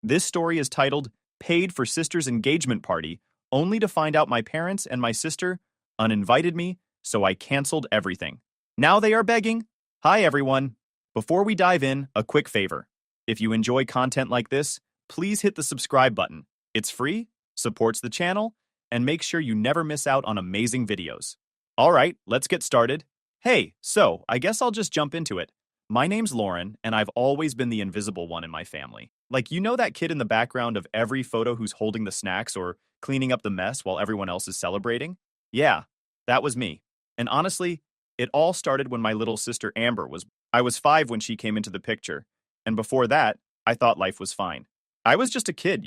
This story is titled Paid for Sister's Engagement Party, only to find out my parents and my sister uninvited me, so I canceled everything. Now they are begging. Hi, everyone. Before we dive in, a quick favor. If you enjoy content like this, please hit the subscribe button. It's free, supports the channel, and make sure you never miss out on amazing videos. All right, let's get started. Hey, so I guess I'll just jump into it. My name's Lauren, and I've always been the invisible one in my family. Like, you know that kid in the background of every photo who's holding the snacks or cleaning up the mess while everyone else is celebrating? Yeah, that was me. And honestly, it all started when my little sister Amber was. I was 5 when she came into the picture, and before that, I thought life was fine. I was just a kid,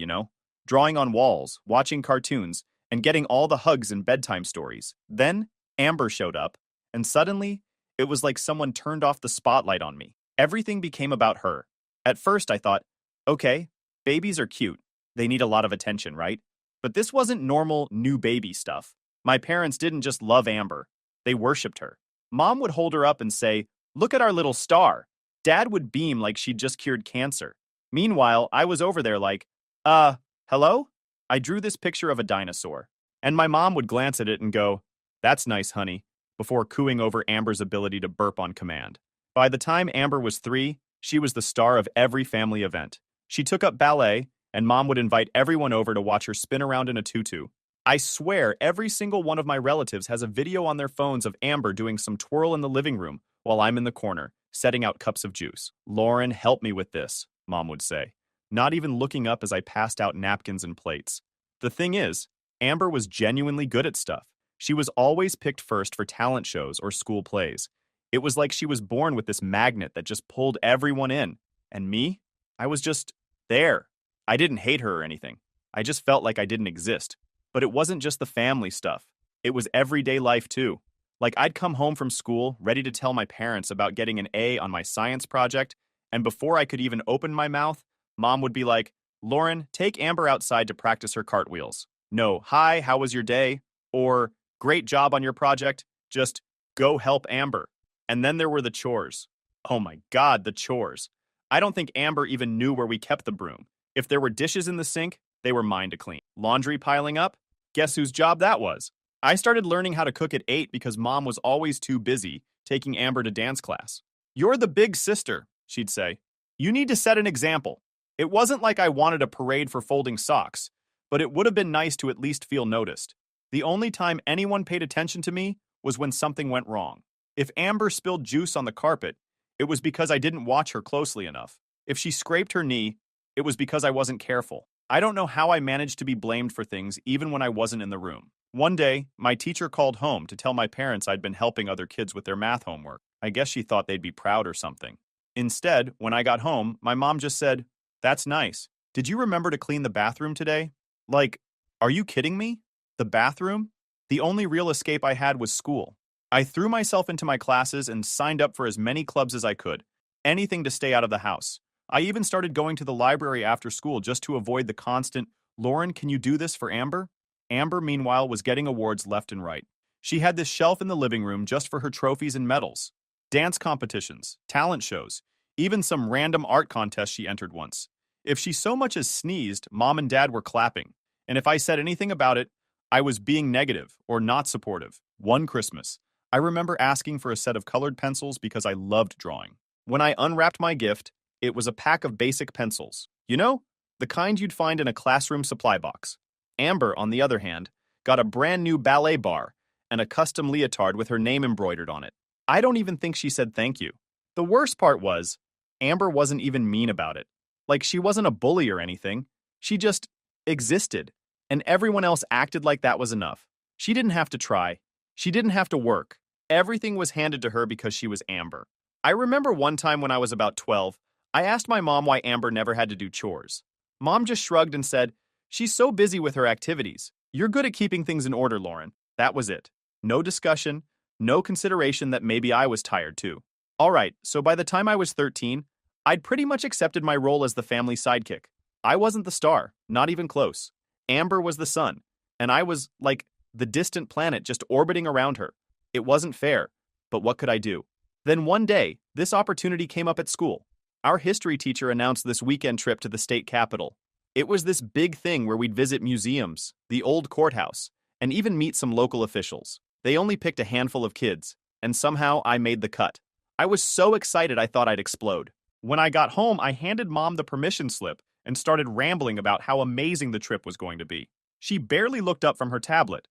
drawing on walls, watching cartoons, and getting all the hugs and bedtime stories. Then, Amber showed up, and suddenly, it was like someone turned off the spotlight on me. Everything became about her. At first, I thought, okay, babies are cute. They need a lot of attention, right? But this wasn't normal new baby stuff. My parents didn't just love Amber. They worshipped her. Mom would hold her up and say, "Look at our little star." Dad would beam like she'd just cured cancer. Meanwhile, I was over there like, hello? I drew this picture of a dinosaur. And my mom would glance at it and go, "That's nice, honey," before cooing over Amber's ability to burp on command. By the time Amber was 3, she was the star of every family event. She took up ballet, and Mom would invite everyone over to watch her spin around in a tutu. I swear every single one of my relatives has a video on their phones of Amber doing some twirl in the living room while I'm in the corner, setting out cups of juice. "Lauren, help me with this," Mom would say, not even looking up as I passed out napkins and plates. The thing is, Amber was genuinely good at stuff. She was always picked first for talent shows or school plays. It was like she was born with this magnet that just pulled everyone in. And me? I was just there. I didn't hate her or anything. I just felt like I didn't exist. But it wasn't just the family stuff. It was everyday life too. Like, I'd come home from school ready to tell my parents about getting an A on my science project, and before I could even open my mouth, Mom would be like, "Lauren, take Amber outside to practice her cartwheels." No, "Hi, how was your day?" Or, "Great job on your project. Just go help Amber." And then there were the chores. Oh my God, the chores. I don't think Amber even knew where we kept the broom. If there were dishes in the sink, they were mine to clean. Laundry piling up? Guess whose job that was? I started learning how to cook at 8 because Mom was always too busy taking Amber to dance class. "You're the big sister," she'd say. "You need to set an example." It wasn't like I wanted a parade for folding socks, but it would have been nice to at least feel noticed. The only time anyone paid attention to me was when something went wrong. If Amber spilled juice on the carpet, it was because I didn't watch her closely enough. If she scraped her knee, it was because I wasn't careful. I don't know how I managed to be blamed for things even when I wasn't in the room. One day, my teacher called home to tell my parents I'd been helping other kids with their math homework. I guess she thought they'd be proud or something. Instead, when I got home, my mom just said, "That's nice. Did you remember to clean the bathroom today?" Like, are you kidding me? The bathroom? The only real escape I had was school. I threw myself into my classes and signed up for as many clubs as I could. Anything to stay out of the house. I even started going to the library after school just to avoid the constant, "Lauren, can you do this for Amber?" Amber, meanwhile, was getting awards left and right. She had this shelf in the living room just for her trophies and medals. Dance competitions, talent shows, even some random art contest she entered once. If she so much as sneezed, Mom and Dad were clapping. And if I said anything about it, I was being negative or not supportive. One Christmas, I remember asking for a set of colored pencils because I loved drawing. When I unwrapped my gift, it was a pack of basic pencils. You know, the kind you'd find in a classroom supply box. Amber, on the other hand, got a brand new ballet bar and a custom leotard with her name embroidered on it. I don't even think she said thank you. The worst part was, Amber wasn't even mean about it. Like, she wasn't a bully or anything. She just existed, and everyone else acted like that was enough. She didn't have to try. She didn't have to work. Everything was handed to her because she was Amber. I remember one time when I was about 12, I asked my mom why Amber never had to do chores. Mom just shrugged and said, "She's so busy with her activities. You're good at keeping things in order, Lauren." That was it. No discussion, no consideration that maybe I was tired too. All right, so by the time I was 13, I'd pretty much accepted my role as the family sidekick. I wasn't the star, not even close. Amber was the sun, and I was, like, the distant planet just orbiting around her. It wasn't fair, but what could I do? Then one day, this opportunity came up at school. Our history teacher announced this weekend trip to the state capitol. It was this big thing where we'd visit museums, the old courthouse, and even meet some local officials. They only picked a handful of kids, and somehow I made the cut. I was so excited I thought I'd explode. When I got home, I handed Mom the permission slip and started rambling about how amazing the trip was going to be. She barely looked up from her tablet.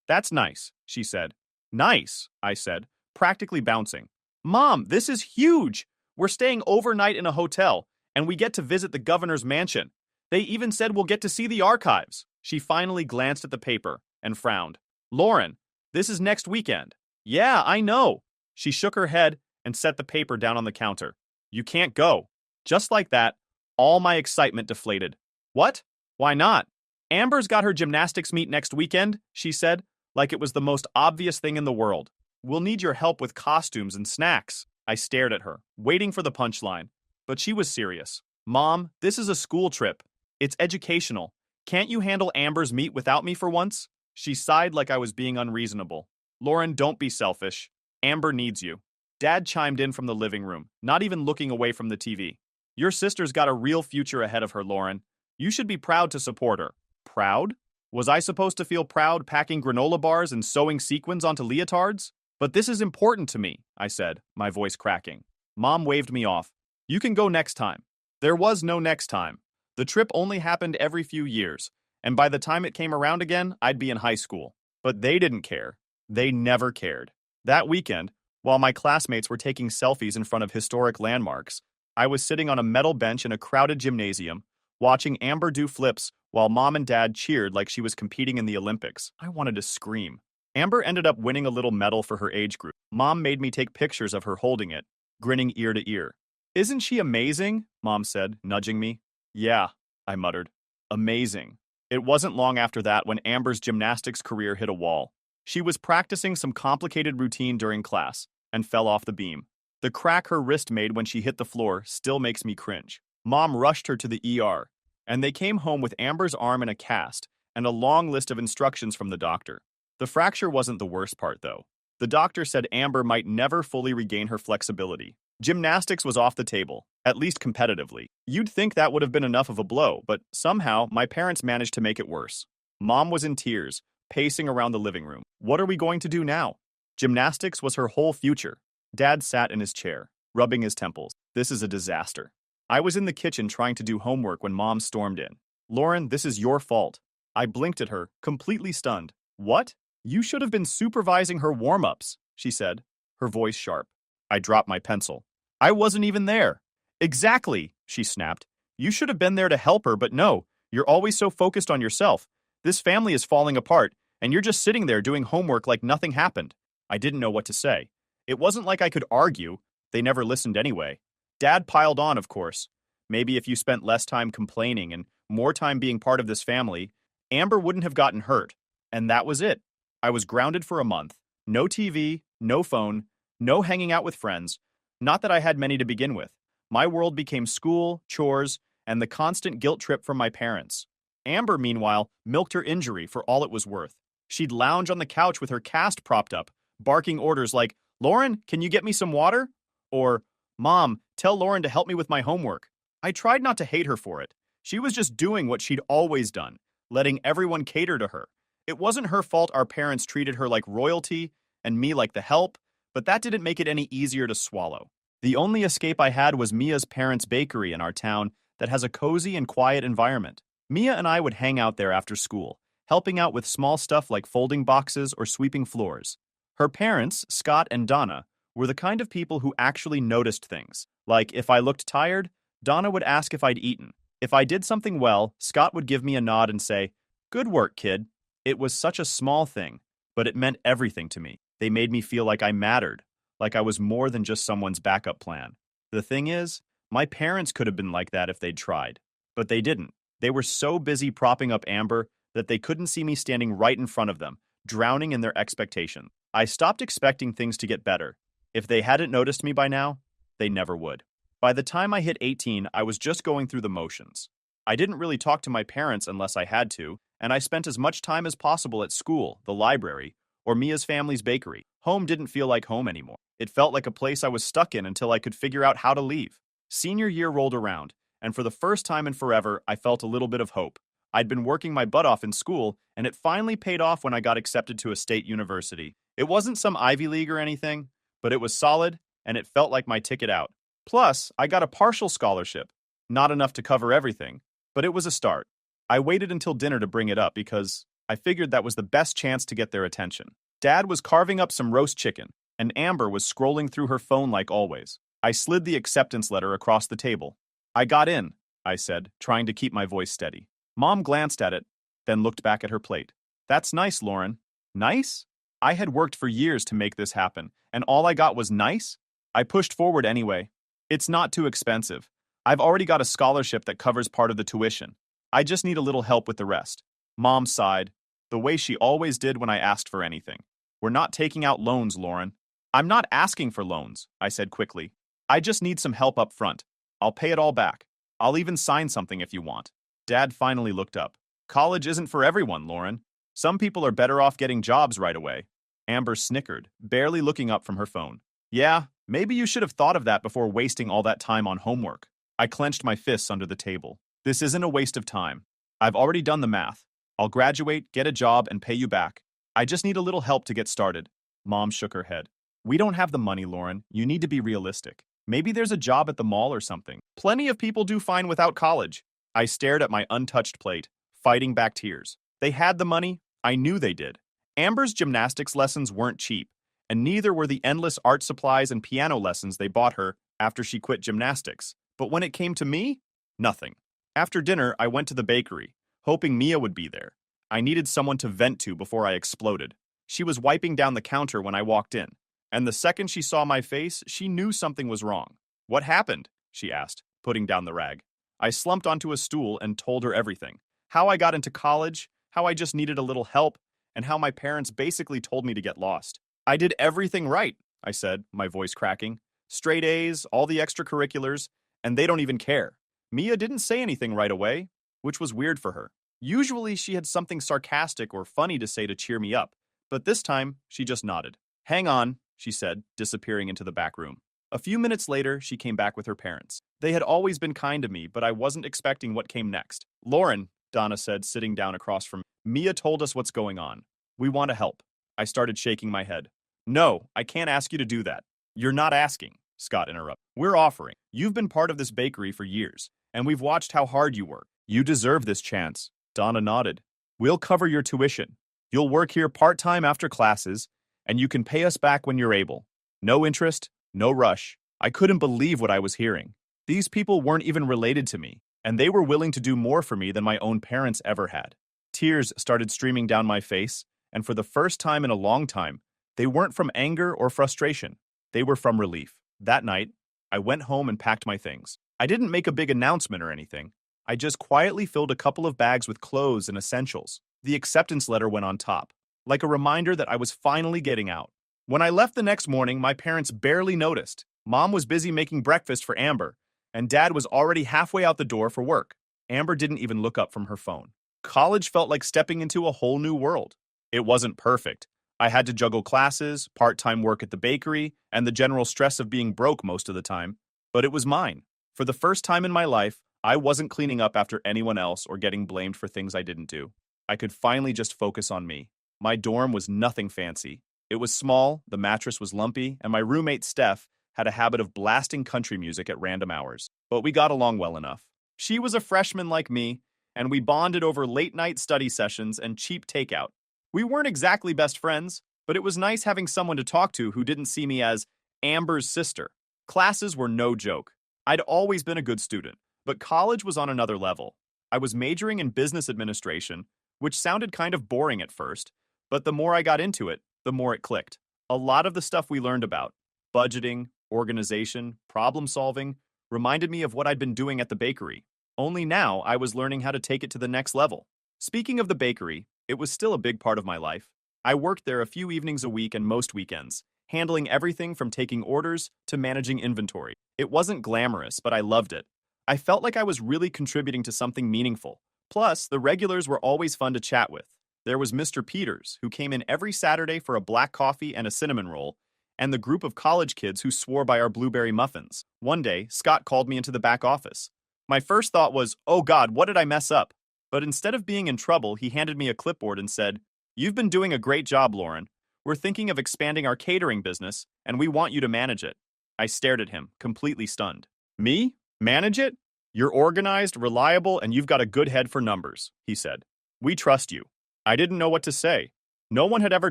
That's nice, she said. Nice, I said, practically bouncing. Mom, this is huge! We're staying overnight in a hotel, and we get to visit the governor's mansion. They even said we'll get to see the archives. She finally glanced at the paper and frowned. Lauren, this is next weekend. Yeah, I know. She shook her head and set the paper down on the counter. You can't go. Just like that, all my excitement deflated. What? Why not? Amber's got her gymnastics meet next weekend, she said, like it was the most obvious thing in the world. We'll need your help with costumes and snacks. I stared at her, waiting for the punchline. But she was serious. Mom, this is a school trip. It's educational. Can't you handle Amber's meet without me for once? She sighed like I was being unreasonable. Lauren, don't be selfish. Amber needs you. Dad chimed in from the living room, not even looking away from the TV. Your sister's got a real future ahead of her, Lauren. You should be proud to support her. Proud? Was I supposed to feel proud packing granola bars and sewing sequins onto leotards? But this is important to me, I said, my voice cracking. Mom waved me off. You can go next time. There was no next time. The trip only happened every few years, and by the time it came around again, I'd be in high school. But they didn't care. They never cared. That weekend, while my classmates were taking selfies in front of historic landmarks, I was sitting on a metal bench in a crowded gymnasium, watching Amber do flips while Mom and Dad cheered like she was competing in the Olympics. I wanted to scream. Amber ended up winning a little medal for her age group. Mom made me take pictures of her holding it, grinning ear to ear. Isn't she amazing? Mom said, nudging me. Yeah, I muttered. Amazing. It wasn't long after that when Amber's gymnastics career hit a wall. She was practicing some complicated routine during class and fell off the beam. The crack her wrist made when she hit the floor still makes me cringe. Mom rushed her to the ER, and they came home with Amber's arm in a cast and a long list of instructions from the doctor. The fracture wasn't the worst part, though. The doctor said Amber might never fully regain her flexibility. Gymnastics was off the table, at least competitively. You'd think that would have been enough of a blow, but somehow my parents managed to make it worse. Mom was in tears, pacing around the living room. What are we going to do now? Gymnastics was her whole future. Dad sat in his chair, rubbing his temples. This is a disaster. I was in the kitchen trying to do homework when Mom stormed in. Lauren, this is your fault. I blinked at her, completely stunned. What? You should have been supervising her warm-ups, she said, her voice sharp. I dropped my pencil. I wasn't even there. Exactly, she snapped. You should have been there to help her, but no, you're always so focused on yourself. This family is falling apart, and you're just sitting there doing homework like nothing happened. I didn't know what to say. It wasn't like I could argue. They never listened anyway. Dad piled on, of course. Maybe if you spent less time complaining and more time being part of this family, Amber wouldn't have gotten hurt. And that was it. I was grounded for a month. No TV, no phone, no hanging out with friends. Not that I had many to begin with. My world became school, chores, and the constant guilt trip from my parents. Amber, meanwhile, milked her injury for all it was worth. She'd lounge on the couch with her cast propped up, barking orders like, Lauren, can you get me some water? Or, Mom, tell Lauren to help me with my homework. I tried not to hate her for it. She was just doing what she'd always done, letting everyone cater to her. It wasn't her fault our parents treated her like royalty and me like the help, but that didn't make it any easier to swallow. The only escape I had was Mia's parents' bakery in our town that has a cozy and quiet environment. Mia and I would hang out there after school, helping out with small stuff like folding boxes or sweeping floors. Her parents, Scott and Donna, were the kind of people who actually noticed things. Like, if I looked tired, Donna would ask if I'd eaten. If I did something well, Scott would give me a nod and say, Good work, kid. It was such a small thing, but it meant everything to me. They made me feel like I mattered, like I was more than just someone's backup plan. The thing is, my parents could have been like that if they'd tried, but they didn't. They were so busy propping up Amber that they couldn't see me standing right in front of them, drowning in their expectation. I stopped expecting things to get better. If they hadn't noticed me by now, they never would. By the time I hit 18, I was just going through the motions. I didn't really talk to my parents unless I had to, and I spent as much time as possible at school, the library, or Mia's family's bakery. Home didn't feel like home anymore. It felt like a place I was stuck in until I could figure out how to leave. Senior year rolled around, and for the first time in forever, I felt a little bit of hope. I'd been working my butt off in school, and it finally paid off when I got accepted to a state university. It wasn't some Ivy League or anything, but it was solid, and it felt like my ticket out. Plus, I got a partial scholarship. Not enough to cover everything, but it was a start. I waited until dinner to bring it up because I figured that was the best chance to get their attention. Dad was carving up some roast chicken, and Amber was scrolling through her phone like always. I slid the acceptance letter across the table. "I got in," I said, trying to keep my voice steady. Mom glanced at it, then looked back at her plate. "That's nice, Lauren." Nice? I had worked for years to make this happen, and all I got was nice? I pushed forward anyway. "It's not too expensive. I've already got a scholarship that covers part of the tuition. I just need a little help with the rest." Mom sighed, the way she always did when I asked for anything. "We're not taking out loans, Lauren." "I'm not asking for loans," I said quickly. "I just need some help up front. I'll pay it all back. I'll even sign something if you want." Dad finally looked up. "College isn't for everyone, Lauren. Some people are better off getting jobs right away." Amber snickered, barely looking up from her phone. "Yeah, maybe you should have thought of that before wasting all that time on homework." I clenched my fists under the table. "This isn't a waste of time. I've already done the math. I'll graduate, get a job, and pay you back. I just need a little help to get started." Mom shook her head. "We don't have the money, Lauren. You need to be realistic. Maybe there's a job at the mall or something. Plenty of people do fine without college." I stared at my untouched plate, fighting back tears. They had the money. I knew they did. Amber's gymnastics lessons weren't cheap, and neither were the endless art supplies and piano lessons they bought her after she quit gymnastics. But when it came to me, nothing. After dinner, I went to the bakery, hoping Mia would be there. I needed someone to vent to before I exploded. She was wiping down the counter when I walked in, and the second she saw my face, she knew something was wrong. "What happened?" she asked, putting down the rag. I slumped onto a stool and told her everything. How I got into college, how I just needed a little help, and how my parents basically told me to get lost. "I did everything right," I said, my voice cracking. "Straight A's, all the extracurriculars, and they don't even care." Mia didn't say anything right away, which was weird for her. Usually she had something sarcastic or funny to say to cheer me up, but this time she just nodded. "Hang on," she said, disappearing into the back room. A few minutes later, she came back with her parents. They had always been kind to me, but I wasn't expecting what came next. "Lauren," Donna said, sitting down across from me, "Mia told us what's going on. We want to help." I started shaking my head. "No, I can't ask you to do that." "You're not asking," Scott interrupted. "We're offering. You've been part of this bakery for years, and we've watched how hard you work. You deserve this chance." Donna nodded. "We'll cover your tuition. You'll work here part-time after classes, and you can pay us back when you're able. No interest, no rush." I couldn't believe what I was hearing. These people weren't even related to me, and they were willing to do more for me than my own parents ever had. Tears started streaming down my face, and for the first time in a long time, they weren't from anger or frustration. They were from relief. That night, I went home and packed my things. I didn't make a big announcement or anything. I just quietly filled a couple of bags with clothes and essentials. The acceptance letter went on top, like a reminder that I was finally getting out. When I left the next morning, my parents barely noticed. Mom was busy making breakfast for Amber, and Dad was already halfway out the door for work. Amber didn't even look up from her phone. College felt like stepping into a whole new world. It wasn't perfect. I had to juggle classes, part-time work at the bakery, and the general stress of being broke most of the time. But it was mine. For the first time in my life, I wasn't cleaning up after anyone else or getting blamed for things I didn't do. I could finally just focus on me. My dorm was nothing fancy. It was small, the mattress was lumpy, and my roommate Steph had a habit of blasting country music at random hours. But we got along well enough. She was a freshman like me, and we bonded over late-night study sessions and cheap takeout. We weren't exactly best friends, but it was nice having someone to talk to who didn't see me as Amber's sister. Classes were no joke. I'd always been a good student, but college was on another level. I was majoring in business administration, which sounded kind of boring at first, but the more I got into it, the more it clicked. A lot of the stuff we learned about, budgeting, organization, problem solving, reminded me of what I'd been doing at the bakery. Only now I was learning how to take it to the next level. Speaking of the bakery, it was still a big part of my life. I worked there a few evenings a week and most weekends, handling everything from taking orders to managing inventory. It wasn't glamorous, but I loved it. I felt like I was really contributing to something meaningful. Plus, the regulars were always fun to chat with. There was Mr. Peters, who came in every Saturday for a black coffee and a cinnamon roll, and the group of college kids who swore by our blueberry muffins. One day, Scott called me into the back office. My first thought was, oh God, what did I mess up? But instead of being in trouble, he handed me a clipboard and said, "You've been doing a great job, Lauren. We're thinking of expanding our catering business, and we want you to manage it." I stared at him, completely stunned. Me? Manage it? You're organized, reliable, and you've got a good head for numbers, he said. We trust you. I didn't know what to say. No one had ever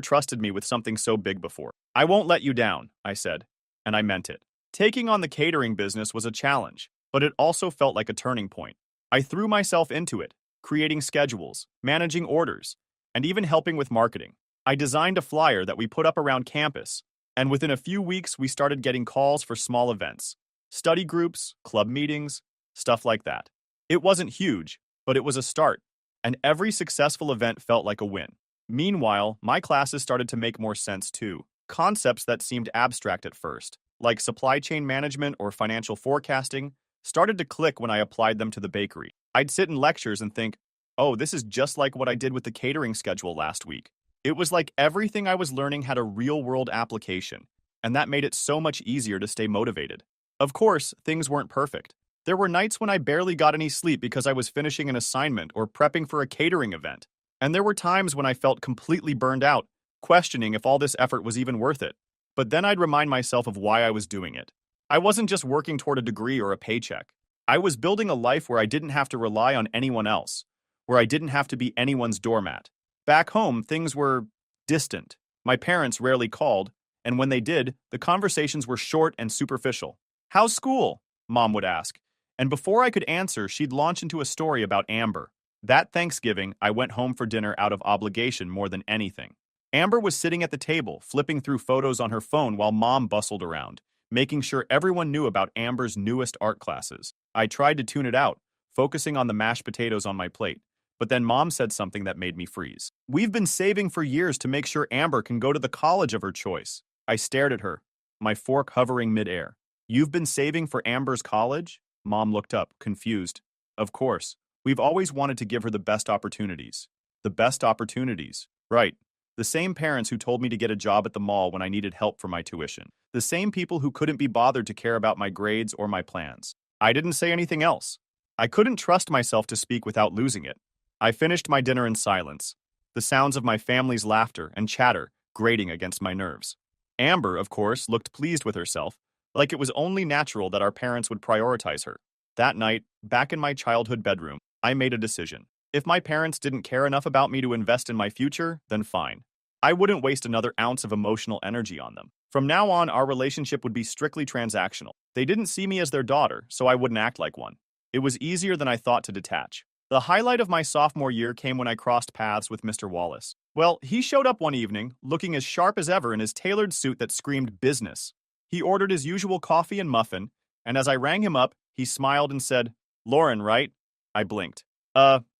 trusted me with something so big before. I won't let you down, I said, and I meant it. Taking on the catering business was a challenge, but it also felt like a turning point. I threw myself into it, creating schedules, managing orders, and even helping with marketing. I designed a flyer that we put up around campus, and within a few weeks we started getting calls for small events, study groups, club meetings, stuff like that. It wasn't huge, but it was a start, and every successful event felt like a win. Meanwhile, my classes started to make more sense too. Concepts that seemed abstract at first, like supply chain management or financial forecasting, started to click when I applied them to the bakery. I'd sit in lectures and think, oh, this is just like what I did with the catering schedule last week. It was like everything I was learning had a real-world application, and that made it so much easier to stay motivated. Of course, things weren't perfect. There were nights when I barely got any sleep because I was finishing an assignment or prepping for a catering event. And there were times when I felt completely burned out, questioning if all this effort was even worth it. But then I'd remind myself of why I was doing it. I wasn't just working toward a degree or a paycheck. I was building a life where I didn't have to rely on anyone else, where I didn't have to be anyone's doormat. Back home, things were distant. My parents rarely called, and when they did, the conversations were short and superficial. "How's school?" Mom would ask. And before I could answer, she'd launch into a story about Amber. That Thanksgiving, I went home for dinner out of obligation more than anything. Amber was sitting at the table, flipping through photos on her phone while Mom bustled around, making sure everyone knew about Amber's newest art classes. I tried to tune it out, focusing on the mashed potatoes on my plate, but then Mom said something that made me freeze. "We've been saving for years to make sure Amber can go to the college of her choice." I stared at her, my fork hovering midair. "You've been saving for Amber's college?" Mom looked up, confused. "Of course. We've always wanted to give her the best opportunities." The best opportunities. Right. The same parents who told me to get a job at the mall when I needed help for my tuition. The same people who couldn't be bothered to care about my grades or my plans. I didn't say anything else. I couldn't trust myself to speak without losing it. I finished my dinner in silence, the sounds of my family's laughter and chatter grating against my nerves. Amber, of course, looked pleased with herself, like it was only natural that our parents would prioritize her. That night, back in my childhood bedroom, I made a decision. If my parents didn't care enough about me to invest in my future, then fine. I wouldn't waste another ounce of emotional energy on them. From now on, our relationship would be strictly transactional. They didn't see me as their daughter, so I wouldn't act like one. It was easier than I thought to detach. The highlight of my sophomore year came when I crossed paths with Mr. Wallace. Well, he showed up one evening, looking as sharp as ever in his tailored suit that screamed business. He ordered his usual coffee and muffin, and as I rang him up, he smiled and said, "Lauren, right?" I blinked.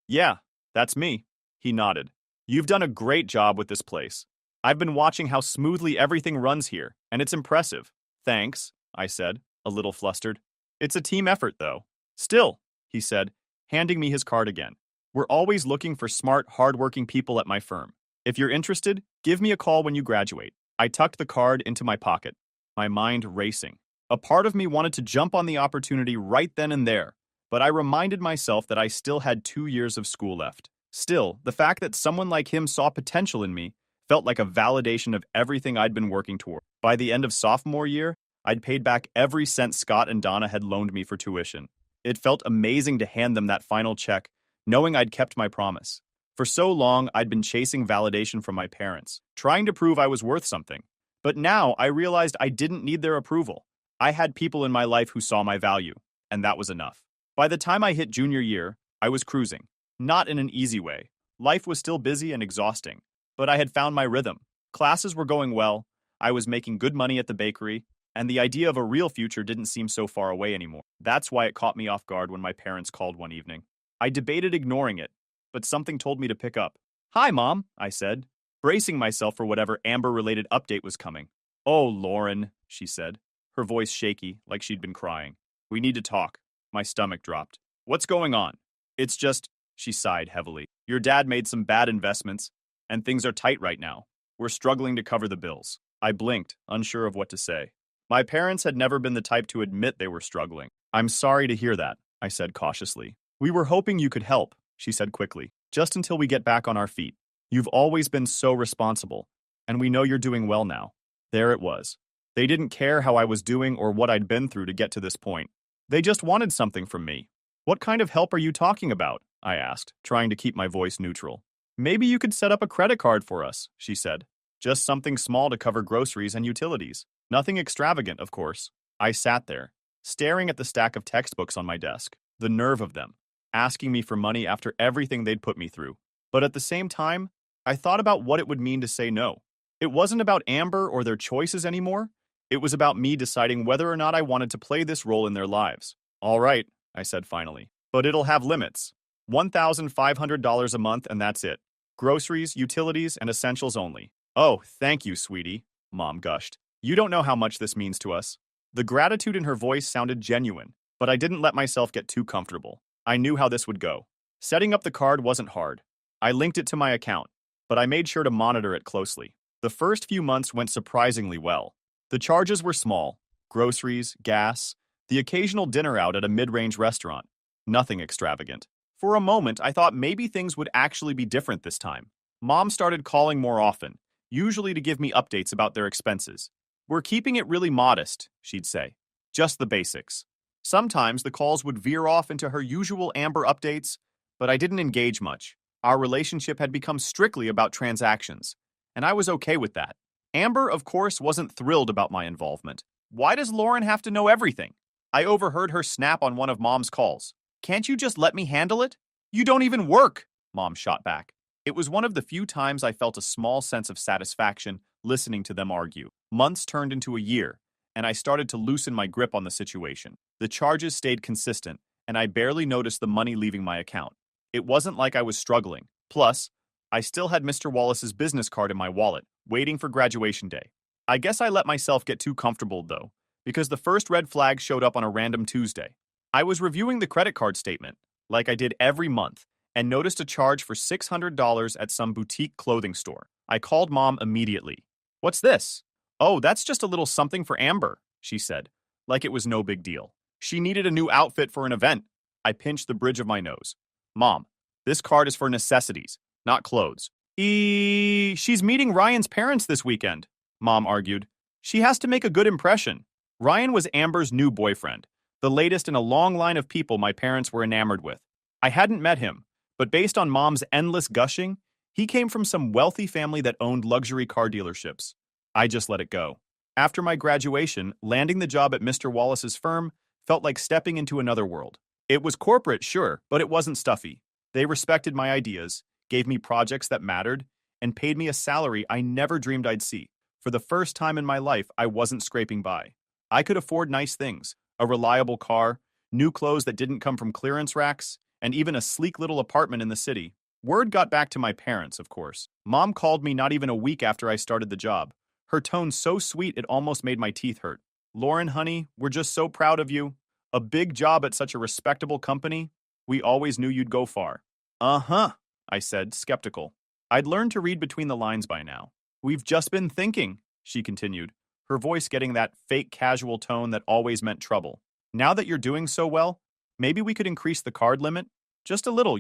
Yeah, that's me." He nodded. "You've done a great job with this place. I've been watching how smoothly everything runs here, and it's impressive." "Thanks," I said, a little flustered. "It's a team effort, though." "Still," he said, handing me his card again. "We're always looking for smart, hardworking people at my firm. If you're interested, give me a call when you graduate." I tucked the card into my pocket, my mind racing. A part of me wanted to jump on the opportunity right then and there, but I reminded myself that I still had 2 years of school left. Still, the fact that someone like him saw potential in me felt like a validation of everything I'd been working toward. By the end of sophomore year, I'd paid back every cent Scott and Donna had loaned me for tuition. It felt amazing to hand them that final check, knowing I'd kept my promise. For so long, I'd been chasing validation from my parents, trying to prove I was worth something. But now I realized I didn't need their approval. I had people in my life who saw my value, and that was enough. By the time I hit junior year, I was cruising. Not in an easy way. Life was still busy and exhausting, but I had found my rhythm. Classes were going well, I was making good money at the bakery, and the idea of a real future didn't seem so far away anymore. That's why it caught me off guard when my parents called one evening. I debated ignoring it, but something told me to pick up. "Hi, Mom," I said, bracing myself for whatever Amber-related update was coming. "Oh, Lauren," she said, her voice shaky, like she'd been crying. "We need to talk." My stomach dropped. "What's going on?" "It's just," she sighed heavily. "Your dad made some bad investments, and things are tight right now. We're struggling to cover the bills." I blinked, unsure of what to say. My parents had never been the type to admit they were struggling. "I'm sorry to hear that," I said cautiously. We were hoping you could help, she said quickly, just until we get back on our feet. You've always been so responsible, and we know you're doing well now. There it was. They didn't care how I was doing or what I'd been through to get to this point. They just wanted something from me. What kind of help are you talking about? I asked, trying to keep my voice neutral. Maybe you could set up a credit card for us, she said. Just something small to cover groceries and utilities. Nothing extravagant, of course. I sat there, staring at the stack of textbooks on my desk. The nerve of them, asking me for money after everything they'd put me through. But at the same time, I thought about what it would mean to say no. It wasn't about Amber or their choices anymore. It was about me deciding whether or not I wanted to play this role in their lives. All right, I said finally. But it'll have limits. $1,500 a month and that's it. Groceries, utilities, and essentials only. Oh, thank you, sweetie, Mom gushed. You don't know how much this means to us. The gratitude in her voice sounded genuine, but I didn't let myself get too comfortable. I knew how this would go. Setting up the card wasn't hard. I linked it to my account, but I made sure to monitor it closely. The first few months went surprisingly well. The charges were small: groceries, gas, the occasional dinner out at a mid-range restaurant. Nothing extravagant. For a moment, I thought maybe things would actually be different this time. Mom started calling more often, usually to give me updates about their expenses. We're keeping it really modest, she'd say. Just the basics. Sometimes the calls would veer off into her usual Amber updates, but I didn't engage much. Our relationship had become strictly about transactions, and I was okay with that. Amber, of course, wasn't thrilled about my involvement. Why does Lauren have to know everything? I overheard her snap on one of Mom's calls. Can't you just let me handle it? You don't even work, Mom shot back. It was one of the few times I felt a small sense of satisfaction listening to them argue. Months turned into a year, and I started to loosen my grip on the situation. The charges stayed consistent, and I barely noticed the money leaving my account. It wasn't like I was struggling. Plus, I still had Mr. Wallace's business card in my wallet, waiting for graduation day. I guess I let myself get too comfortable, though, because the first red flag showed up on a random Tuesday. I was reviewing the credit card statement, like I did every month, and noticed a charge for $600 at some boutique clothing store. I called Mom immediately. What's this? Oh, that's just a little something for Amber, she said, like it was no big deal. She needed a new outfit for an event. I pinched the bridge of my nose. Mom, this card is for necessities, not clothes. She's meeting Ryan's parents this weekend, Mom argued. She has to make a good impression. Ryan was Amber's new boyfriend, the latest in a long line of people my parents were enamored with. I hadn't met him, but based on Mom's endless gushing, he came from some wealthy family that owned luxury car dealerships. I just let it go. After my graduation, landing the job at Mr. Wallace's firm felt like stepping into another world. It was corporate, sure, but it wasn't stuffy. They respected my ideas, gave me projects that mattered, and paid me a salary I never dreamed I'd see. For the first time in my life, I wasn't scraping by. I could afford nice things, a reliable car, new clothes that didn't come from clearance racks, and even a sleek little apartment in the city. Word got back to my parents, of course. Mom called me not even a week after I started the job. Her tone so sweet it almost made my teeth hurt. Lauren, honey, we're just so proud of you. A big job at such a respectable company. We always knew you'd go far. Uh-huh, I said, skeptical. I'd learned to read between the lines by now. We've just been thinking, she continued, her voice getting that fake casual tone that always meant trouble. Now that you're doing so well, maybe we could increase the card limit? Just a little,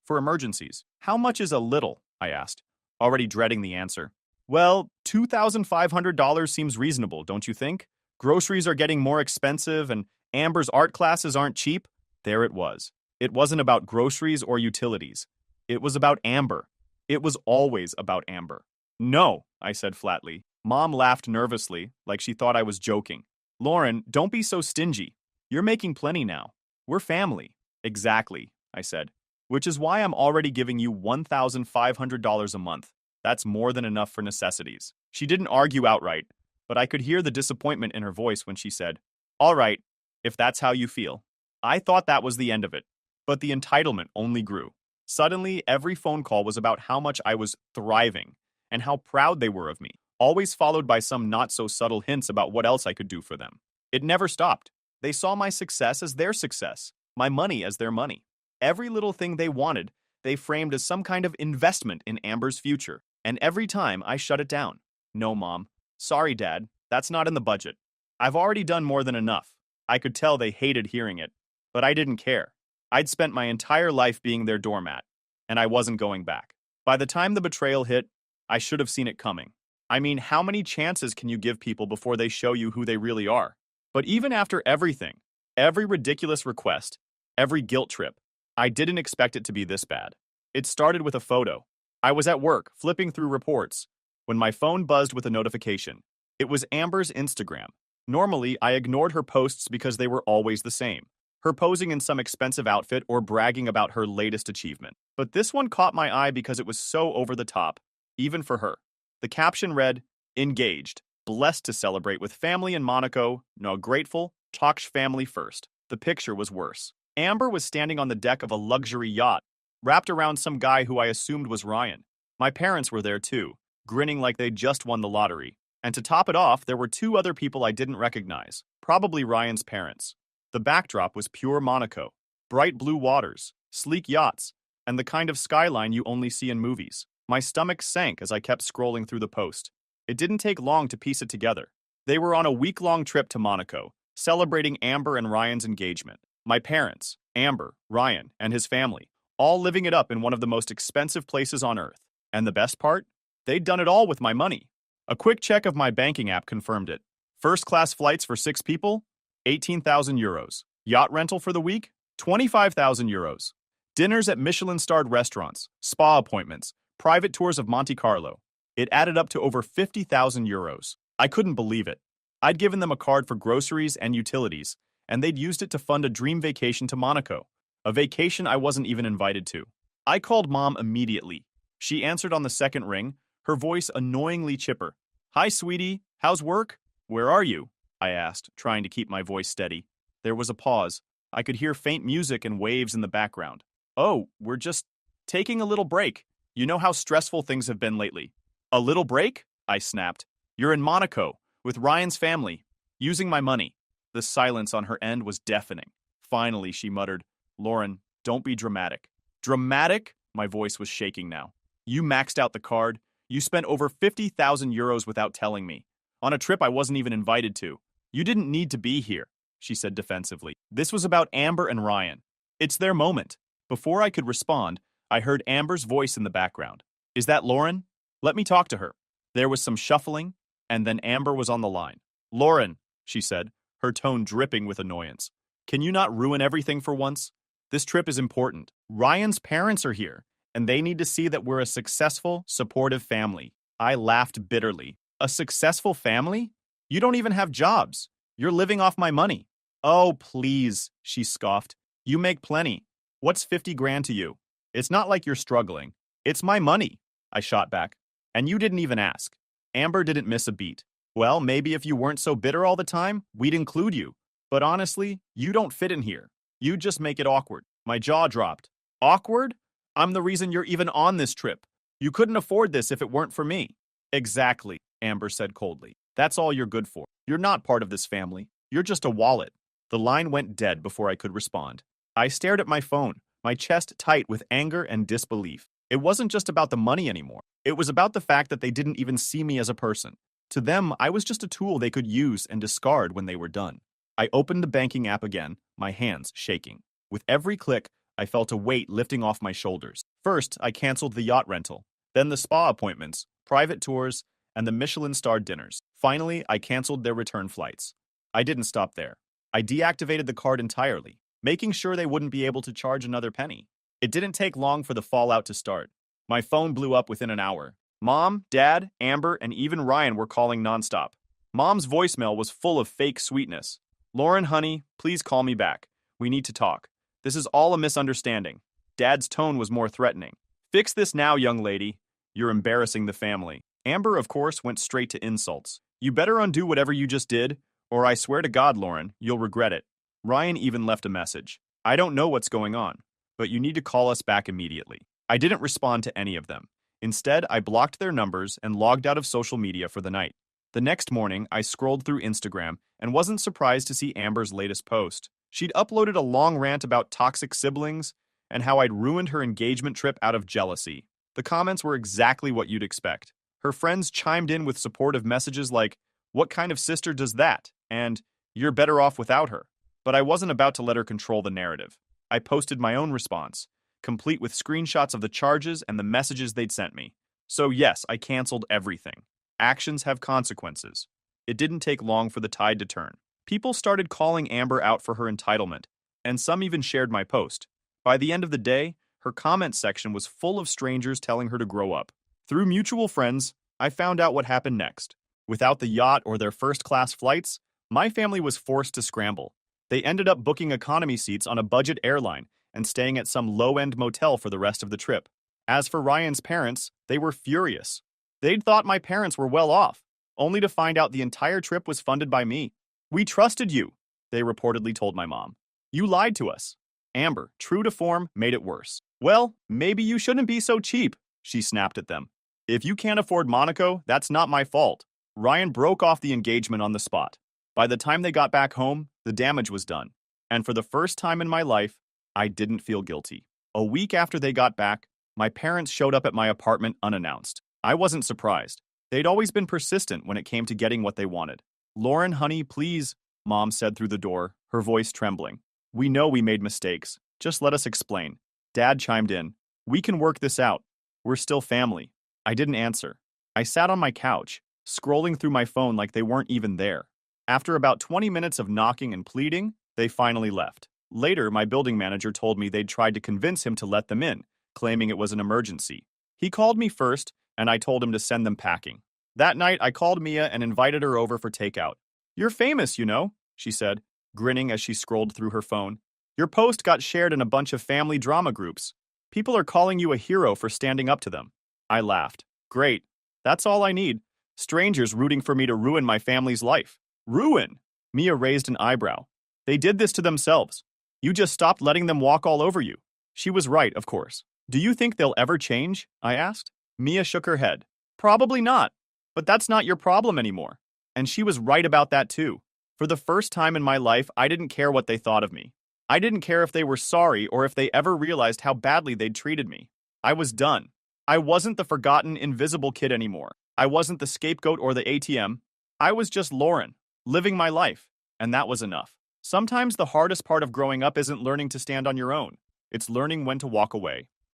for emergencies. How much is a little? I asked, already dreading the answer. Well, $2,500 seems reasonable, don't you think? Groceries are getting more expensive and Amber's art classes aren't cheap. There it was. It wasn't about groceries or utilities. It was about Amber. It was always about Amber. No, I said flatly. Mom laughed nervously, like she thought I was joking. Lauren, don't be so stingy. You're making plenty now. We're family. Exactly, I said. Which is why I'm already giving you $1,500 a month. That's more than enough for necessities. She didn't argue outright, but I could hear the disappointment in her voice when she said, all right, if that's how you feel. I thought that was the end of it, but the entitlement only grew. Suddenly, every phone call was about how much I was thriving and how proud they were of me, always followed by some not-so-subtle hints about what else I could do for them. It never stopped. They saw my success as their success, my money as their money. Every little thing they wanted, they framed as some kind of investment in Amber's future. And every time I shut it down. No, Mom. Sorry, Dad. That's not in the budget. I've already done more than enough. I could tell they hated hearing it. But I didn't care. I'd spent my entire life being their doormat, and I wasn't going back. By the time the betrayal hit, I should have seen it coming. I mean, how many chances can you give people before they show you who they really are? But even after everything, every ridiculous request, every guilt trip, I didn't expect it to be this bad. It started with a photo. I was at work, flipping through reports, when my phone buzzed with a notification. It was Amber's Instagram. Normally, I ignored her posts because they were always the same. Her posing in some expensive outfit or bragging about her latest achievement. But this one caught my eye because it was so over the top, even for her. The caption read, "Engaged, blessed to celebrate with family in Monaco, no grateful, talks family first." The picture was worse. Amber was standing on the deck of a luxury yacht, wrapped around some guy who I assumed was Ryan. My parents were there too, grinning like they'd just won the lottery. And to top it off, there were two other people I didn't recognize, probably Ryan's parents. The backdrop was pure Monaco, bright blue waters, sleek yachts, and the kind of skyline you only see in movies. My stomach sank as I kept scrolling through the post. It didn't take long to piece it together. They were on a week-long trip to Monaco, celebrating Amber and Ryan's engagement. My parents, Amber, Ryan, and his family, all living it up in one of the most expensive places on earth. And the best part? They'd done it all with my money. A quick check of my banking app confirmed it. First-class flights for 6 people? 18,000 euros. Yacht rental for the week? 25,000 euros. Dinners at Michelin-starred restaurants, spa appointments, private tours of Monte Carlo. It added up to over 50,000 euros. I couldn't believe it. I'd given them a card for groceries and utilities, and they'd used it to fund a dream vacation to Monaco, a vacation I wasn't even invited to. I called Mom immediately. She answered on the second ring, her voice annoyingly chipper. "Hi, sweetie. How's work? Where are you?" I asked, trying to keep my voice steady. There was a pause. I could hear faint music and waves in the background. "Oh, we're just taking a little break. You know how stressful things have been lately." "A little break?" I snapped. "You're in Monaco, with Ryan's family, using my money." The silence on her end was deafening. Finally, she muttered, "Lauren, don't be dramatic." "Dramatic?" My voice was shaking now. "You maxed out the card. You spent over 50,000 euros without telling me, on a trip I wasn't even invited to. You didn't need to be here," she said defensively. This was about Amber and Ryan. It's their moment. Before I could respond, I heard Amber's voice in the background. "Is that Lauren? Let me talk to her." There was some shuffling, and then Amber was on the line. "Lauren," she said, her tone dripping with annoyance. "Can you not ruin everything for once? This trip is important. Ryan's parents are here, and they need to see that we're a successful, supportive family." I laughed bitterly. "A successful family? You don't even have jobs. You're living off my money." "Oh, please," she scoffed. "You make plenty. What's 50 grand to you? It's not like you're struggling. It's my money," I shot back. "And you didn't even ask." Amber didn't miss a beat. "Well, maybe if you weren't so bitter all the time, we'd include you. But honestly, you don't fit in here. You just make it awkward." My jaw dropped. "Awkward? I'm the reason you're even on this trip. You couldn't afford this if it weren't for me." "Exactly," Amber said coldly. "That's all you're good for. You're not part of this family. You're just a wallet." The line went dead before I could respond. I stared at my phone, my chest tight with anger and disbelief. It wasn't just about the money anymore. It was about the fact that they didn't even see me as a person. To them, I was just a tool they could use and discard when they were done. I opened the banking app again, my hands shaking. With every click, I felt a weight lifting off my shoulders. First, I canceled the yacht rental, then the spa appointments, private tours, and the Michelin-starred dinners. Finally, I canceled their return flights. I didn't stop there. I deactivated the card entirely, making sure they wouldn't be able to charge another penny. It didn't take long for the fallout to start. My phone blew up within an hour. Mom, Dad, Amber, and even Ryan were calling nonstop. Mom's voicemail was full of fake sweetness. "Lauren, honey, please call me back. We need to talk. This is all a misunderstanding." Dad's tone was more threatening. "Fix this now, young lady. You're embarrassing the family." Amber, of course, went straight to insults. "You better undo whatever you just did, or I swear to God, Lauren, you'll regret it." Ryan even left a message. "I don't know what's going on, but you need to call us back immediately." I didn't respond to any of them. Instead, I blocked their numbers and logged out of social media for the night. The next morning, I scrolled through Instagram and wasn't surprised to see Amber's latest post. She'd uploaded a long rant about toxic siblings and how I'd ruined her engagement trip out of jealousy. The comments were exactly what you'd expect. Her friends chimed in with supportive messages like, "What kind of sister does that?" and "You're better off without her." But I wasn't about to let her control the narrative. I posted my own response, complete with screenshots of the charges and the messages they'd sent me. So yes, I canceled everything. Actions have consequences. It didn't take long for the tide to turn. People started calling Amber out for her entitlement, and some even shared my post. By the end of the day, her comment section was full of strangers telling her to grow up. Through mutual friends, I found out what happened next. Without the yacht or their first-class flights, my family was forced to scramble. They ended up booking economy seats on a budget airline and staying at some low-end motel for the rest of the trip. As for Ryan's parents, they were furious. They'd thought my parents were well off, only to find out the entire trip was funded by me. "We trusted you," they reportedly told my mom. "You lied to us." Amber, true to form, made it worse. "Well, maybe you shouldn't be so cheap," she snapped at them. "If you can't afford Monaco, that's not my fault." Ryan broke off the engagement on the spot. By the time they got back home, the damage was done. And for the first time in my life, I didn't feel guilty. A week after they got back, my parents showed up at my apartment unannounced. I wasn't surprised. They'd always been persistent when it came to getting what they wanted. "Lauren, honey, please," Mom said through the door, her voice trembling. "We know we made mistakes. Just let us explain." Dad chimed in. "We can work this out. We're still family." I didn't answer. I sat on my couch, scrolling through my phone like they weren't even there. After about 20 minutes of knocking and pleading, they finally left. Later, my building manager told me they'd tried to convince him to let them in, claiming it was an emergency. He called me first, and I told him to send them packing. That night, I called Mia and invited her over for takeout. "You're famous, you know," she said, grinning as she scrolled through her phone. "Your post got shared in a bunch of family drama groups. People are calling you a hero for standing up to them." I laughed. "Great. That's all I need. Strangers rooting for me to ruin my family's life." "Ruin?" Mia raised an eyebrow. "They did this to themselves. You just stopped letting them walk all over you." She was right, of course. "Do you think they'll ever change?" I asked. Mia shook her head. "Probably not. But that's not your problem anymore." And she was right about that too. For the first time in my life, I didn't care what they thought of me. I didn't care if they were sorry or if they ever realized how badly they'd treated me. I was done. I wasn't the forgotten, invisible kid anymore. I wasn't the scapegoat or the ATM. I was just Lauren, living my life, and that was enough. Sometimes the hardest part of growing up isn't learning to stand on your own. It's learning when to walk away.